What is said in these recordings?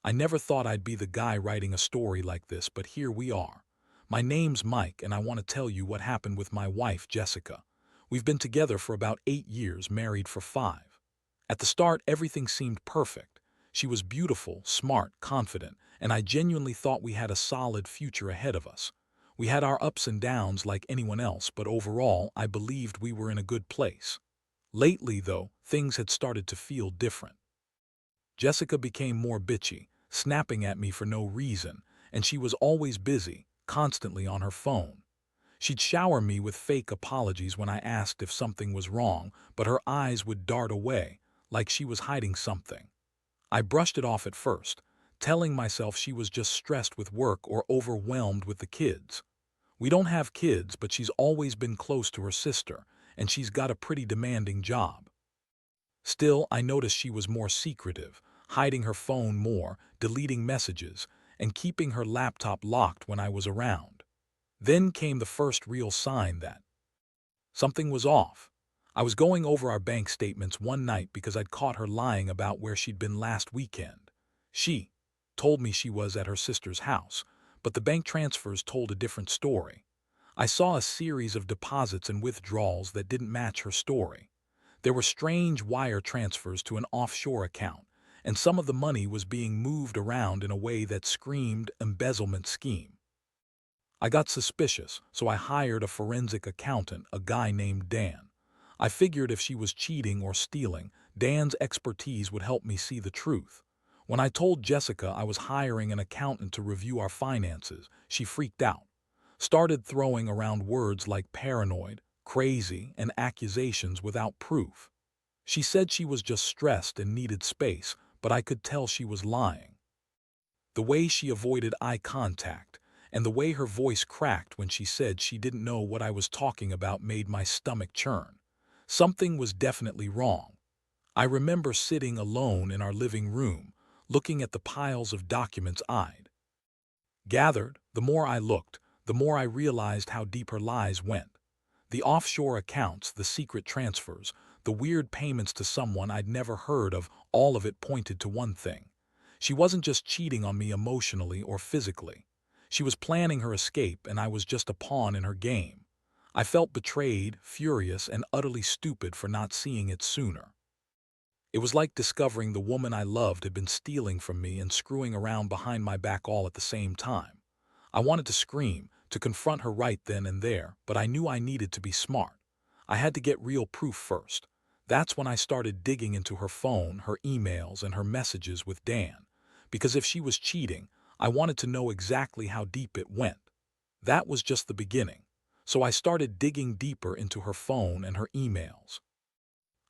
I never thought I'd be the guy writing a story like this, but here we are. My name's Mike, and I want to tell you what happened with my wife, Jessica. We've been together for about 8 years, married for 5. At the start, everything seemed perfect. She was beautiful, smart, confident, and I genuinely thought we had a solid future ahead of us. We had our ups and downs like anyone else, but overall, I believed we were in a good place. Lately, though, things had started to feel different. Jessica became more bitchy, snapping at me for no reason, and she was always busy, constantly on her phone. She'd shower me with fake apologies when I asked if something was wrong, but her eyes would dart away, like she was hiding something. I brushed it off at first, telling myself she was just stressed with work or overwhelmed with the kids. We don't have kids, but she's always been close to her sister, and she's got a pretty demanding job. Still, I noticed she was more secretive, hiding her phone more, deleting messages, and keeping her laptop locked when I was around. Then came the first real sign that something was off. I was going over our bank statements one night because I'd caught her lying about where she'd been last weekend. She told me she was at her sister's house, but the bank transfers told a different story. I saw a series of deposits and withdrawals that didn't match her story. There were strange wire transfers to an offshore account, and some of the money was being moved around in a way that screamed embezzlement scheme. I got suspicious, so I hired a forensic accountant, a guy named Dan. I figured if she was cheating or stealing, Dan's expertise would help me see the truth. When I told Jessica I was hiring an accountant to review our finances, she freaked out, started throwing around words like paranoid, crazy, and accusations without proof. She said she was just stressed and needed space, but I could tell she was lying. The way she avoided eye contact, and the way her voice cracked when she said she didn't know what I was talking about made my stomach churn. Something was definitely wrong. I remember sitting alone in our living room, looking at the piles of documents I'd gathered. The more I looked, the more I realized how deep her lies went. The offshore accounts, the secret transfers, the weird payments to someone I'd never heard of, all of it pointed to one thing. She wasn't just cheating on me emotionally or physically. She was planning her escape, and I was just a pawn in her game. I felt betrayed, furious, and utterly stupid for not seeing it sooner. It was like discovering the woman I loved had been stealing from me and screwing around behind my back all at the same time. I wanted to scream, to confront her right then and there, but I knew I needed to be smart. I had to get real proof first. That's when I started digging into her phone, her emails, and her messages with Dan. Because if she was cheating, I wanted to know exactly how deep it went. That was just the beginning. So I started digging deeper into her phone and her emails.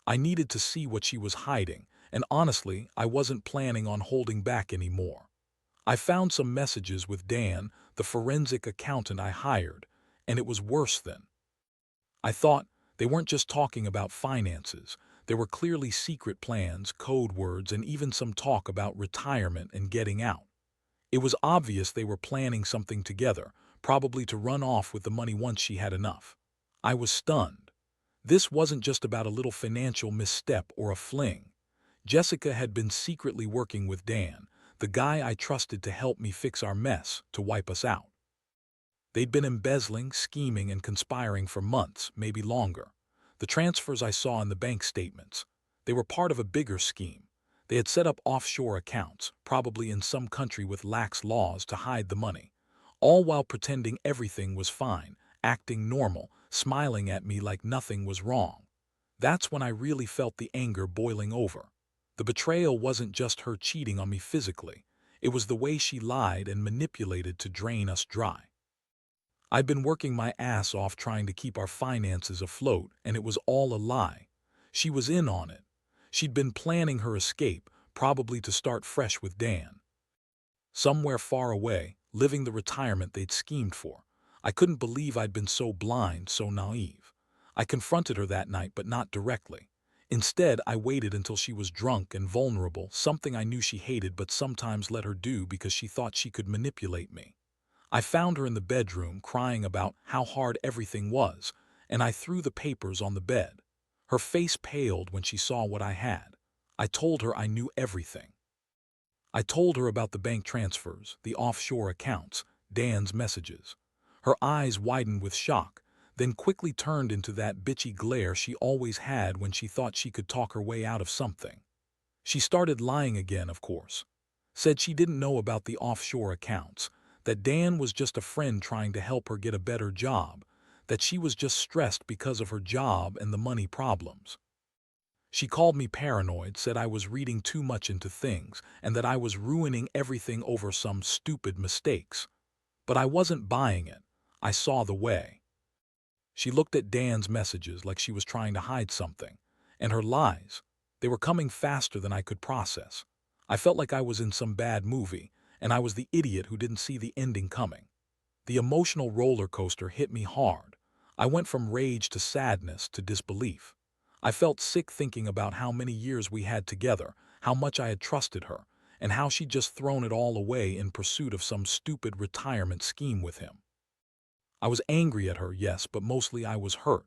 I needed to see what she was hiding, and honestly, I wasn't planning on holding back anymore. I found some messages with Dan, the forensic accountant I hired, and it was worse than I thought. They weren't just talking about finances. There were clearly secret plans, code words, and even some talk about retirement and getting out. It was obvious they were planning something together, probably to run off with the money once she had enough. I was stunned. This wasn't just about a little financial misstep or a fling. Jessica had been secretly working with Dan, the guy I trusted to help me fix our mess, to wipe us out. They'd been embezzling, scheming, and conspiring for months, maybe longer. The transfers I saw in the bank statements, they were part of a bigger scheme. They had set up offshore accounts, probably in some country with lax laws, to hide the money, all while pretending everything was fine, acting normal, smiling at me like nothing was wrong. That's when I really felt the anger boiling over. The betrayal wasn't just her cheating on me physically. It was the way she lied and manipulated to drain us dry. I'd been working my ass off trying to keep our finances afloat, and it was all a lie. She was in on it. She'd been planning her escape, probably to start fresh with Dan. Somewhere far away, living the retirement they'd schemed for. I couldn't believe I'd been so blind, so naive. I confronted her that night, but not directly. Instead, I waited until she was drunk and vulnerable, something I knew she hated but sometimes let her do because she thought she could manipulate me. I found her in the bedroom, crying about how hard everything was, and I threw the papers on the bed. Her face paled when she saw what I had. I told her I knew everything. I told her about the bank transfers, the offshore accounts, Dan's messages. Her eyes widened with shock, then quickly turned into that bitchy glare she always had when she thought she could talk her way out of something. She started lying again, of course. Said she didn't know about the offshore accounts, that Dan was just a friend trying to help her get a better job, that she was just stressed because of her job and the money problems. She called me paranoid, said I was reading too much into things, and that I was ruining everything over some stupid mistakes. But I wasn't buying it. I saw the way. She looked at Dan's messages like she was trying to hide something. And her lies, they were coming faster than I could process. I felt like I was in some bad movie, and I was the idiot who didn't see the ending coming. The emotional roller coaster hit me hard. I went from rage to sadness to disbelief. I felt sick thinking about how many years we had together, how much I had trusted her, and how she'd just thrown it all away in pursuit of some stupid retirement scheme with him. I was angry at her, yes, but mostly I was hurt.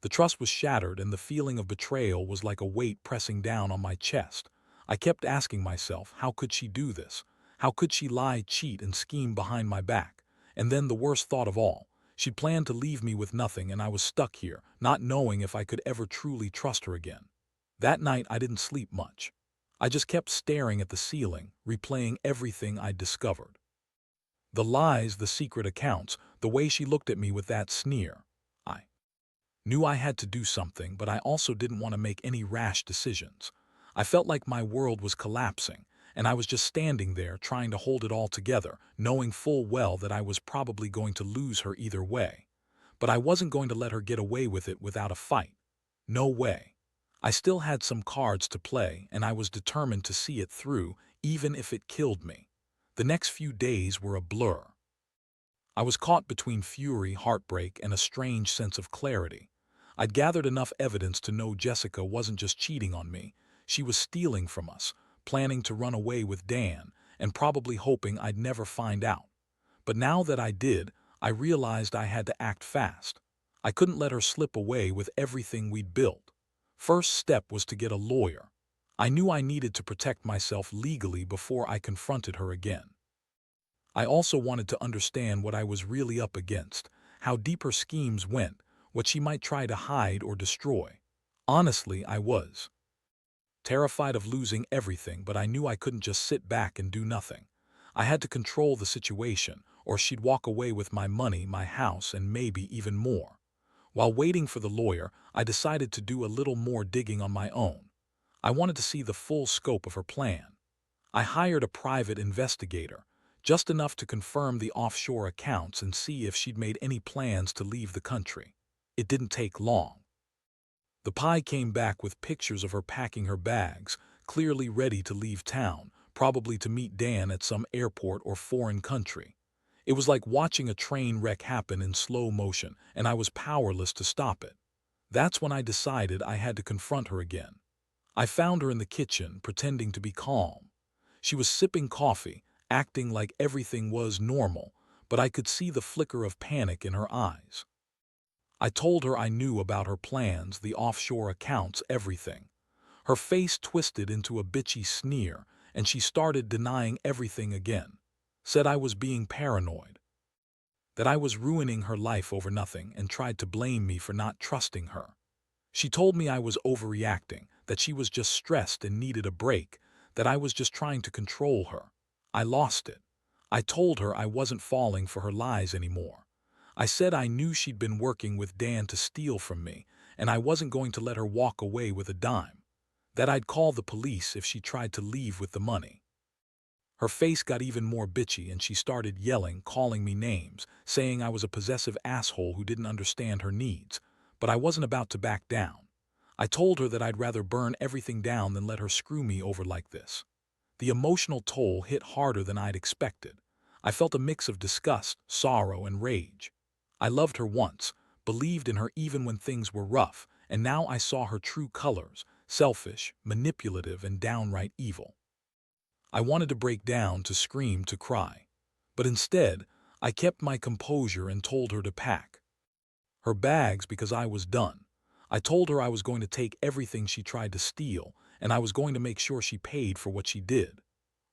The trust was shattered, and the feeling of betrayal was like a weight pressing down on my chest. I kept asking myself, how could she do this? How could she lie, cheat, and scheme behind my back? And then the worst thought of all, she'd planned to leave me with nothing, and I was stuck here, not knowing if I could ever truly trust her again. That night I didn't sleep much. I just kept staring at the ceiling, replaying everything I'd discovered. The lies, the secret accounts, the way she looked at me with that sneer. I knew I had to do something, but I also didn't want to make any rash decisions. I felt like my world was collapsing, and I was just standing there trying to hold it all together, knowing full well that I was probably going to lose her either way. But I wasn't going to let her get away with it without a fight. No way. I still had some cards to play, and I was determined to see it through, even if it killed me. The next few days were a blur. I was caught between fury, heartbreak, and a strange sense of clarity. I'd gathered enough evidence to know Jessica wasn't just cheating on me. She was stealing from us, planning to run away with Dan, and probably hoping I'd never find out. But now that I did, I realized I had to act fast. I couldn't let her slip away with everything we'd built. First step was to get a lawyer. I knew I needed to protect myself legally before I confronted her again. I also wanted to understand what I was really up against, how deep her schemes went, what she might try to hide or destroy. Honestly, I was terrified of losing everything, but I knew I couldn't just sit back and do nothing. I had to control the situation, or she'd walk away with my money, my house, and maybe even more. While waiting for the lawyer, I decided to do a little more digging on my own. I wanted to see the full scope of her plan. I hired a private investigator, just enough to confirm the offshore accounts and see if she'd made any plans to leave the country. It didn't take long. The pie came back with pictures of her packing her bags, clearly ready to leave town, probably to meet Dan at some airport or foreign country. It was like watching a train wreck happen in slow motion, and I was powerless to stop it. That's when I decided I had to confront her again. I found her in the kitchen, pretending to be calm. She was sipping coffee, acting like everything was normal, but I could see the flicker of panic in her eyes. I told her I knew about her plans, the offshore accounts, everything. Her face twisted into a bitchy sneer, and she started denying everything again. Said I was being paranoid, that I was ruining her life over nothing, and tried to blame me for not trusting her. She told me I was overreacting, that she was just stressed and needed a break, that I was just trying to control her. I lost it. I told her I wasn't falling for her lies anymore. I said I knew she'd been working with Dan to steal from me, and I wasn't going to let her walk away with a dime. That I'd call the police if she tried to leave with the money. Her face got even more bitchy, and she started yelling, calling me names, saying I was a possessive asshole who didn't understand her needs. But I wasn't about to back down. I told her that I'd rather burn everything down than let her screw me over like this. The emotional toll hit harder than I'd expected. I felt a mix of disgust, sorrow, and rage. I loved her once, believed in her even when things were rough, and now I saw her true colors: selfish, manipulative, and downright evil. I wanted to break down, to scream, to cry. But instead, I kept my composure and told her to pack her bags because I was done. I told her I was going to take everything she tried to steal, and I was going to make sure she paid for what she did.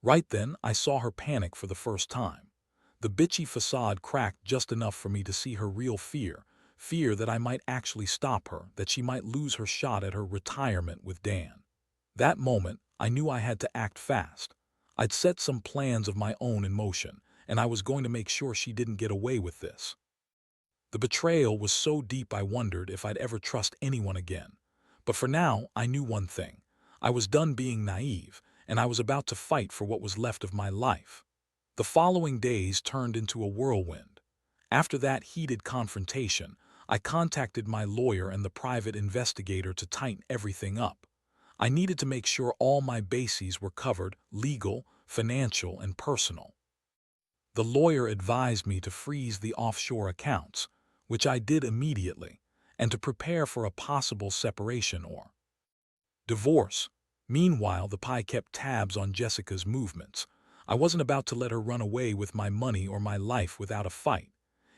Right then, I saw her panic for the first time. The bitchy facade cracked just enough for me to see her real fear that I might actually stop her, that she might lose her shot at her retirement with Dan. That moment, I knew I had to act fast. I'd set some plans of my own in motion, and I was going to make sure she didn't get away with this. The betrayal was so deep I wondered if I'd ever trust anyone again. But for now, I knew one thing. I was done being naive, and I was about to fight for what was left of my life. The following days turned into a whirlwind. After that heated confrontation, I contacted my lawyer and the private investigator to tighten everything up. I needed to make sure all my bases were covered: legal, financial, and personal. The lawyer advised me to freeze the offshore accounts, which I did immediately, and to prepare for a possible separation or divorce. Meanwhile, the PI kept tabs on Jessica's movements. I wasn't about to let her run away with my money or my life without a fight.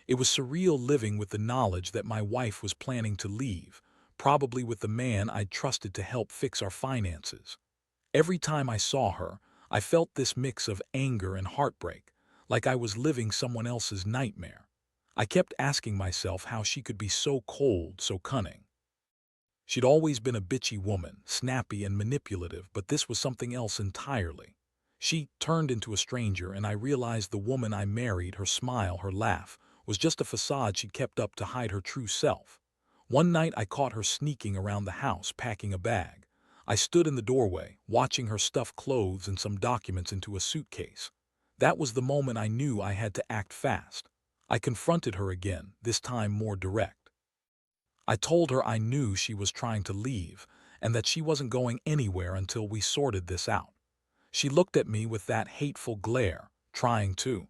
It was surreal living with the knowledge that my wife was planning to leave, probably with the man I'd trusted to help fix our finances. Every time I saw her, I felt this mix of anger and heartbreak, like I was living someone else's nightmare. I kept asking myself how she could be so cold, so cunning. She'd always been a bitchy woman, snappy and manipulative, but this was something else entirely. She turned into a stranger, and I realized the woman I married, her smile, her laugh, was just a facade she'd kept up to hide her true self. One night I caught her sneaking around the house, packing a bag. I stood in the doorway, watching her stuff clothes and some documents into a suitcase. That was the moment I knew I had to act fast. I confronted her again, this time more direct. I told her I knew she was trying to leave, and that she wasn't going anywhere until we sorted this out. She looked at me with that hateful glare, trying to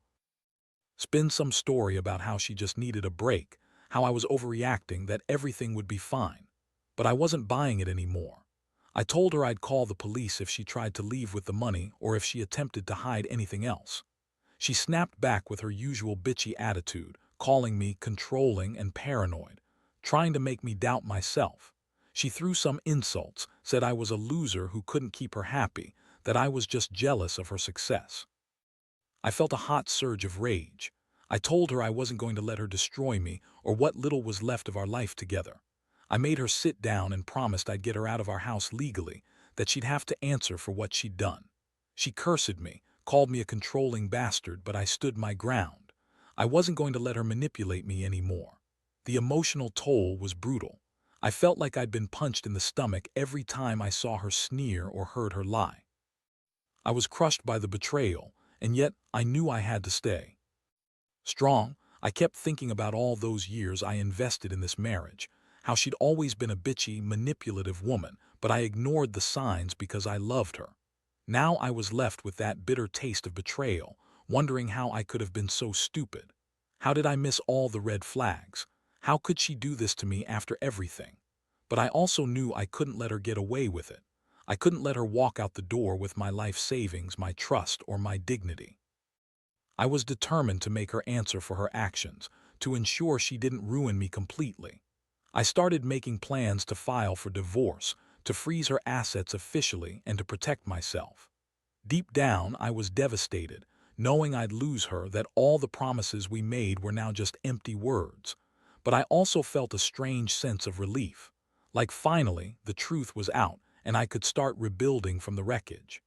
spin some story about how she just needed a break, how I was overreacting, that everything would be fine. But I wasn't buying it anymore. I told her I'd call the police if she tried to leave with the money or if she attempted to hide anything else. She snapped back with her usual bitchy attitude, calling me controlling and paranoid, trying to make me doubt myself. She threw some insults, said I was a loser who couldn't keep her happy, that I was just jealous of her success. I felt a hot surge of rage. I told her I wasn't going to let her destroy me or what little was left of our life together. I made her sit down and promised I'd get her out of our house legally, that she'd have to answer for what she'd done. She cursed me, called me a controlling bastard, but I stood my ground. I wasn't going to let her manipulate me anymore. The emotional toll was brutal. I felt like I'd been punched in the stomach every time I saw her sneer or heard her lie. I was crushed by the betrayal, and yet I knew I had to stay strong. I kept thinking about all those years I invested in this marriage, how she'd always been a bitchy, manipulative woman, but I ignored the signs because I loved her. Now I was left with that bitter taste of betrayal, wondering how I could have been so stupid. How did I miss all the red flags? How could she do this to me after everything? But I also knew I couldn't let her get away with it. I couldn't let her walk out the door with my life savings, my trust, or my dignity. I was determined to make her answer for her actions, to ensure she didn't ruin me completely. I started making plans to file for divorce, to freeze her assets officially, and to protect myself. Deep down, I was devastated, knowing I'd lose her, that all the promises we made were now just empty words. But I also felt a strange sense of relief, like finally the truth was out and I could start rebuilding from the wreckage.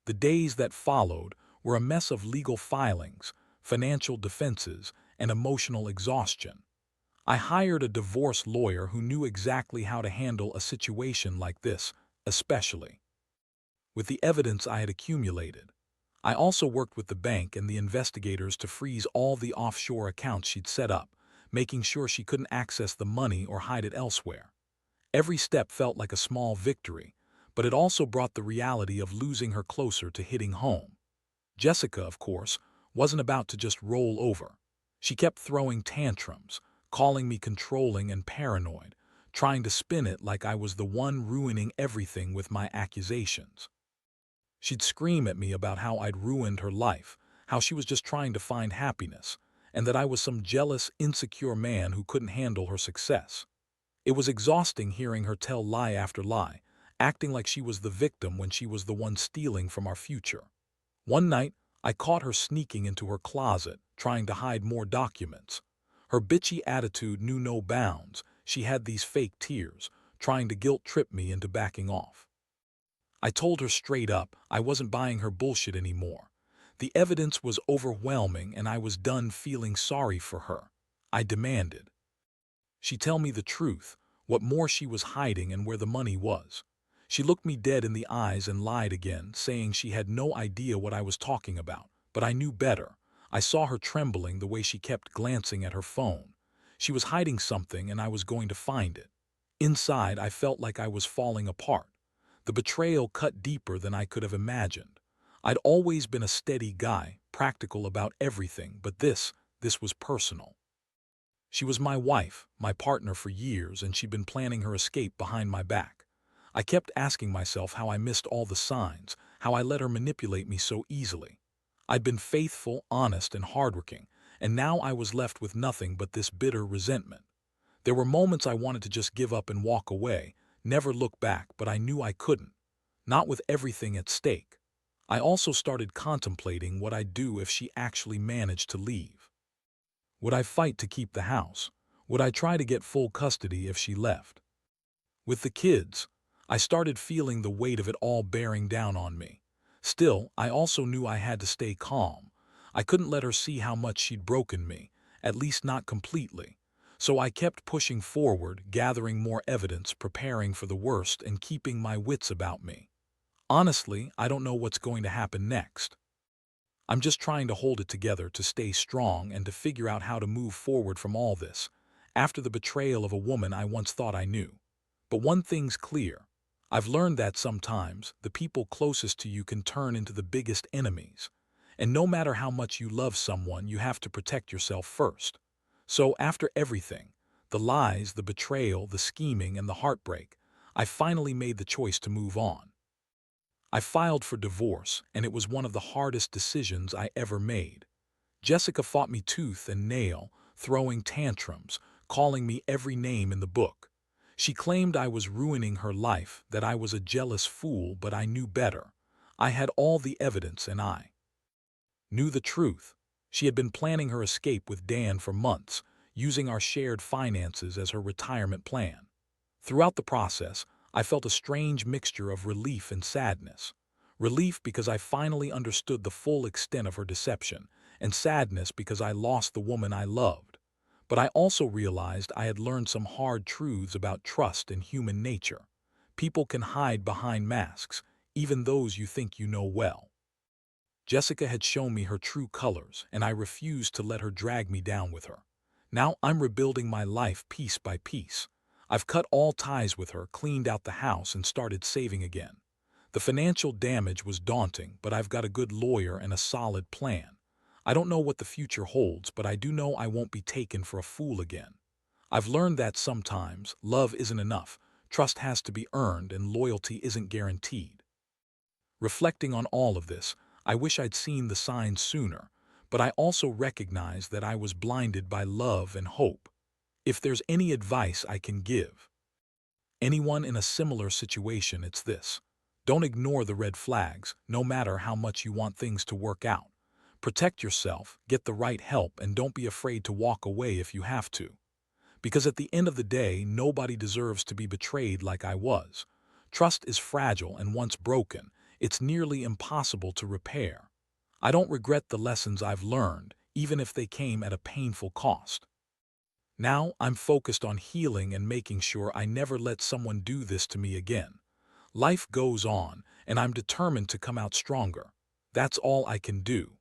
The days that followed were a mess of legal filings, financial defenses, and emotional exhaustion. I hired a divorce lawyer who knew exactly how to handle a situation like this, especially with the evidence I had accumulated. I also worked with the bank and the investigators to freeze all the offshore accounts she'd set up, making sure she couldn't access the money or hide it elsewhere. Every step felt like a small victory, but it also brought the reality of losing her closer to hitting home. Jessica, of course, wasn't about to just roll over. She kept throwing tantrums, calling me controlling and paranoid, trying to spin it like I was the one ruining everything with my accusations. She'd scream at me about how I'd ruined her life, how she was just trying to find happiness, and that I was some jealous, insecure man who couldn't handle her success. It was exhausting hearing her tell lie after lie, acting like she was the victim when she was the one stealing from our future. One night, I caught her sneaking into her closet, trying to hide more documents. Her bitchy attitude knew no bounds. She had these fake tears, trying to guilt-trip me into backing off. I told her straight up I wasn't buying her bullshit anymore. The evidence was overwhelming and I was done feeling sorry for her. I demanded she tell me the truth, what more she was hiding and where the money was. She looked me dead in the eyes and lied again, saying she had no idea what I was talking about, but I knew better. I saw her trembling the way she kept glancing at her phone. She was hiding something and I was going to find it. Inside, I felt like I was falling apart. The betrayal cut deeper than I could have imagined. I'd always been a steady guy, practical about everything, but this was personal. She was my wife, my partner for years, and she'd been planning her escape behind my back. I kept asking myself how I missed all the signs, how I let her manipulate me so easily. I'd been faithful, honest, and hardworking, and now I was left with nothing but this bitter resentment. There were moments I wanted to just give up and walk away, never look back, but I knew I couldn't. Not with everything at stake. I also started contemplating what I'd do if she actually managed to leave. Would I fight to keep the house? Would I try to get full custody if she left? With the kids, I started feeling the weight of it all bearing down on me. Still, I also knew I had to stay calm. I couldn't let her see how much she'd broken me, at least not completely. So I kept pushing forward, gathering more evidence, preparing for the worst, and keeping my wits about me. Honestly, I don't know what's going to happen next. I'm just trying to hold it together, to stay strong, and to figure out how to move forward from all this, after the betrayal of a woman I once thought I knew. But one thing's clear. I've learned that sometimes the people closest to you can turn into the biggest enemies. And no matter how much you love someone, you have to protect yourself first. So after everything, the lies, the betrayal, the scheming, and the heartbreak, I finally made the choice to move on. I filed for divorce, and it was one of the hardest decisions I ever made. Jessica fought me tooth and nail, throwing tantrums, calling me every name in the book. She claimed I was ruining her life, that I was a jealous fool, but I knew better. I had all the evidence and I knew the truth. She had been planning her escape with Dan for months, using our shared finances as her retirement plan. Throughout the process, I felt a strange mixture of relief and sadness. Relief because I finally understood the full extent of her deception, and sadness because I lost the woman I loved. But I also realized I had learned some hard truths about trust and human nature. People can hide behind masks, even those you think you know well. Jessica had shown me her true colors, and I refused to let her drag me down with her. Now I'm rebuilding my life piece by piece. I've cut all ties with her, cleaned out the house, and started saving again. The financial damage was daunting, but I've got a good lawyer and a solid plan. I don't know what the future holds, but I do know I won't be taken for a fool again. I've learned that sometimes love isn't enough, trust has to be earned, and loyalty isn't guaranteed. Reflecting on all of this, I wish I'd seen the signs sooner, but I also recognize that I was blinded by love and hope. If there's any advice I can give anyone in a similar situation, it's this. Don't ignore the red flags, no matter how much you want things to work out. Protect yourself, get the right help, and don't be afraid to walk away if you have to. Because at the end of the day, nobody deserves to be betrayed like I was. Trust is fragile, and once broken, it's nearly impossible to repair. I don't regret the lessons I've learned, even if they came at a painful cost. Now I'm focused on healing and making sure I never let someone do this to me again. Life goes on, and I'm determined to come out stronger. That's all I can do.